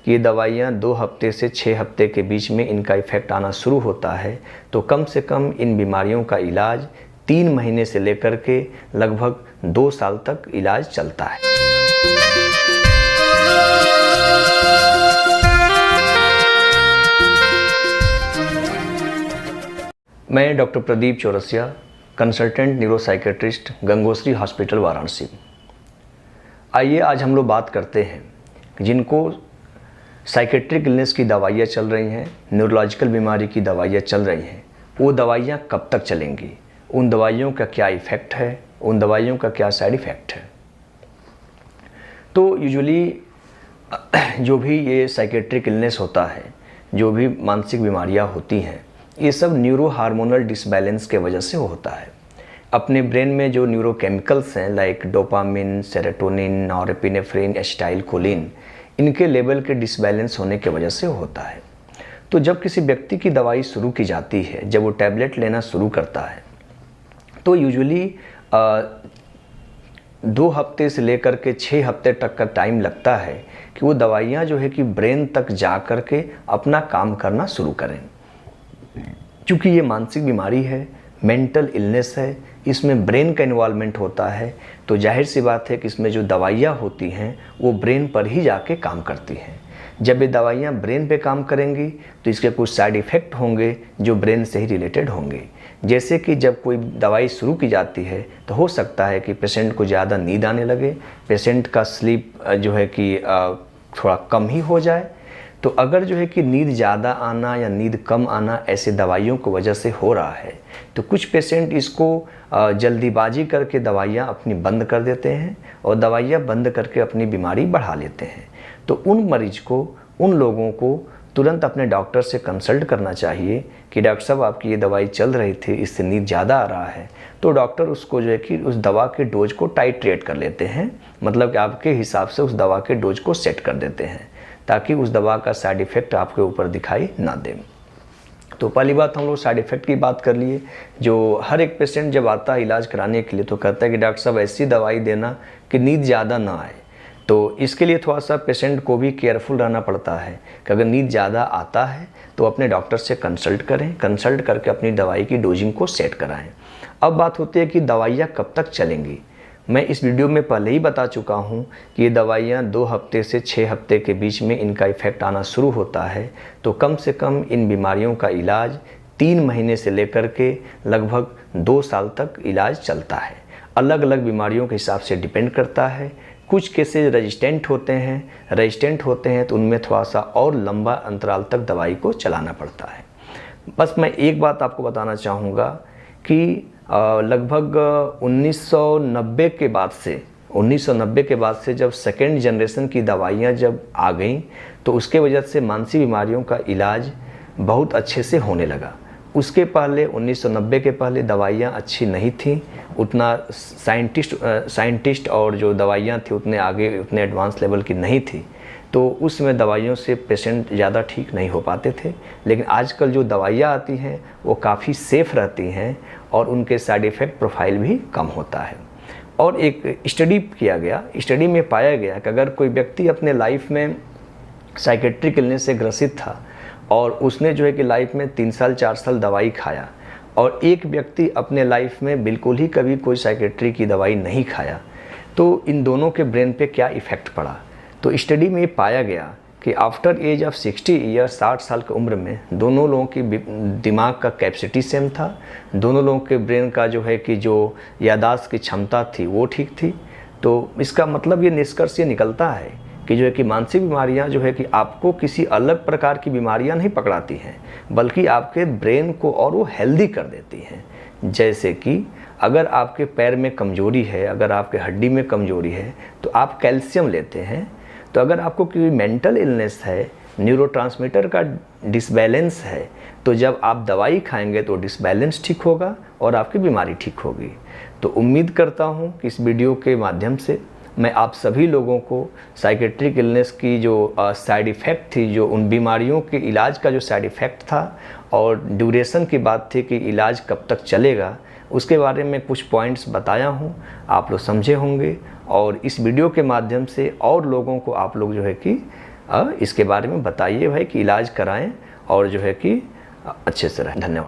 कि ये दवाइयाँ 2 हफ्ते से 6 हफ्ते के बीच में इनका इफ़ेक्ट आना शुरू होता है, तो कम से कम इन बीमारियों का इलाज 3 महीने से लेकर के लगभग 2 साल तक इलाज चलता है। मैं doctor Pradeep Chaurasia, consultant neuropsychiatrist, Gangotri hospital Varanasi. आइए आज हम लोग बात करते हैं जिनको साइकेट्रिक इलनेस की दवाइयाँ चल रही हैं, न्यूरोलॉजिकल बीमारी की दवाइयाँ चल रही हैं, वो दवाइयाँ कब तक चलेंगी, उन दवाइयों का क्या इफ़ेक्ट है, उन दवाइयों का क्या साइड इफ़ेक्ट है। तो यूजुअली जो भी ये साइकेट्रिक इलनेस होता है, जो भी मानसिक बीमारियाँ होती हैं, ये सब न्यूरो हार्मोनल डिसबैलेंस के वजह से होता है। अपने ब्रेन में जो न्यूरोकेमिकल्स हैं like dopamine, serotonin, norepinephrine, acetylcholine, इनके लेवल के डिसबैलेंस होने के वजह से होता है। तो जब किसी व्यक्ति की दवाई शुरू की जाती है, जब वो टैबलेट लेना शुरू करता है, तो यूजुअली 2 हफ्ते से लेकर के 6 हफ्ते तक का टाइम लगता है कि वो दवाइयाँ जो है कि ब्रेन तक जा कर के अपना काम करना शुरू करें। क्योंकि ये मानसिक बीमारी है, मेंटल इलनेस है, इसमें ब्रेन का इन्वॉल्वमेंट होता है, तो जाहिर सी बात है कि इसमें जो दवाइयाँ होती हैं वो ब्रेन पर ही जाके काम करती हैं। जब ये दवाइयाँ ब्रेन पे काम करेंगी तो इसके कुछ साइड इफ़ेक्ट होंगे जो ब्रेन से ही रिलेटेड होंगे। जैसे कि जब कोई दवाई शुरू की जाती है तो हो सकता है कि पेशेंट को ज़्यादा नींद आने लगे, पेशेंट का स्लीप जो है कि थोड़ा कम ही हो जाए। तो अगर जो है कि नींद ज़्यादा आना या नींद कम आना ऐसे दवाइयों की वजह से हो रहा है, तो कुछ पेशेंट इसको जल्दीबाजी करके दवाइयाँ अपनी बंद कर देते हैं और दवाइयाँ बंद करके अपनी बीमारी बढ़ा लेते हैं। तो उन मरीज को, उन लोगों को तुरंत अपने डॉक्टर से कंसल्ट करना चाहिए कि डॉक्टर साहब आपकी ये दवाई चल रही थी, इससे नींद ज़्यादा आ रहा है। तो डॉक्टर उसको जो है कि उस दवा के डोज को टाइट्रेट कर लेते हैं, मतलब कि आपके हिसाब से उस दवा के डोज को सेट कर देते हैं ताकि उस दवा का साइड इफ़ेक्ट आपके ऊपर दिखाई ना दे। तो पहली बात हम लोग साइड इफ़ेक्ट की बात कर लिए। जो हर एक पेशेंट जब आता है इलाज कराने के लिए तो कहता है कि डॉक्टर साहब ऐसी दवाई देना कि नींद ज़्यादा ना आए। तो इसके लिए थोड़ा सा पेशेंट को भी केयरफुल रहना पड़ता है कि अगर नींद ज़्यादा आता है तो अपने डॉक्टर से कंसल्ट करें, कंसल्ट करके अपनी दवाई की डोजिंग को सेट कराएँ। अब बात होती है कि दवाइयाँ कब तक चलेंगी। मैं इस वीडियो में पहले ही बता चुका हूं कि ये दवाइयाँ 2 हफ्ते से 6 हफ्ते के बीच में इनका इफ़ेक्ट आना शुरू होता है, तो कम से कम इन बीमारियों का इलाज 3 महीने से लेकर के लगभग 2 साल तक इलाज चलता है। अलग अलग बीमारियों के हिसाब से डिपेंड करता है। कुछ केसेज रेजिस्टेंट होते हैं तो उनमें थोड़ा सा और लंबा अंतराल तक दवाई को चलाना पड़ता है। बस मैं एक बात आपको बताना चाहूँगा कि लगभग 1990 के बाद से जब सेकेंड जनरेशन की दवाइयाँ जब आ गईं तो उसके वजह से मानसिक बीमारियों का इलाज बहुत अच्छे से होने लगा। उसके पहले 1990 के पहले दवाइयाँ अच्छी नहीं थीं, उतना साइंटिस्ट और जो दवाइयाँ थी उतने आगे, उतने एडवांस लेवल की नहीं थी, तो उस समय दवाइयों से पेशेंट ज़्यादा ठीक नहीं हो पाते थे। लेकिन आजकल जो दवाइयाँ आती हैं वो काफ़ी सेफ़ रहती हैं और उनके साइड इफ़ेक्ट प्रोफाइल भी कम होता है। और एक स्टडी किया गया, स्टडी में पाया गया कि अगर कोई व्यक्ति अपने लाइफ में साइकेट्रिक इलनेस से ग्रसित था और उसने जो है कि लाइफ में 3 साल 4 साल दवाई खाया और एक व्यक्ति अपने लाइफ में बिल्कुल ही कभी कोई साइकेट्री की दवाई नहीं खाया, तो इन दोनों के ब्रेन पे क्या इफ़ेक्ट पड़ा। तो स्टडी में ये पाया गया कि आफ्टर एज ऑफ 60 ईयर, 60 साल की उम्र में दोनों लोगों की दिमाग का कैपेसिटी सेम था, दोनों लोगों के ब्रेन का जो है कि जो याददाश्त की क्षमता थी वो ठीक थी। तो इसका मतलब ये निष्कर्ष ये निकलता है कि जो है कि मानसिक बीमारियां जो है कि आपको किसी अलग प्रकार की बीमारियां नहीं पकड़ाती हैं, बल्कि आपके ब्रेन को और वो हेल्दी कर देती हैं। जैसे कि अगर आपके पैर में कमजोरी है, अगर आपके हड्डी में कमजोरी है तो आप कैल्शियम लेते हैं। तो अगर आपको कोई मेंटल इलनेस है, न्यूरोट्रांसमीटर का डिसबैलेंस है, तो जब आप दवाई खाएंगे तो डिसबैलेंस ठीक होगा और आपकी बीमारी ठीक होगी। तो उम्मीद करता हूँ कि इस वीडियो के माध्यम से मैं आप सभी लोगों को साइकेट्रिक इलनेस की जो साइड इफ़ेक्ट थी, जो उन बीमारियों के इलाज का जो साइड इफ़ेक्ट था और ड्यूरेशन की बात थी कि इलाज कब तक चलेगा, उसके बारे में कुछ पॉइंट्स बताया हूँ, आप लोग समझे होंगे। और इस वीडियो के माध्यम से और लोगों को आप लोग जो है कि इसके बारे में बताइए भाई कि इलाज कराएं और जो है कि अच्छे से रहें। धन्यवाद।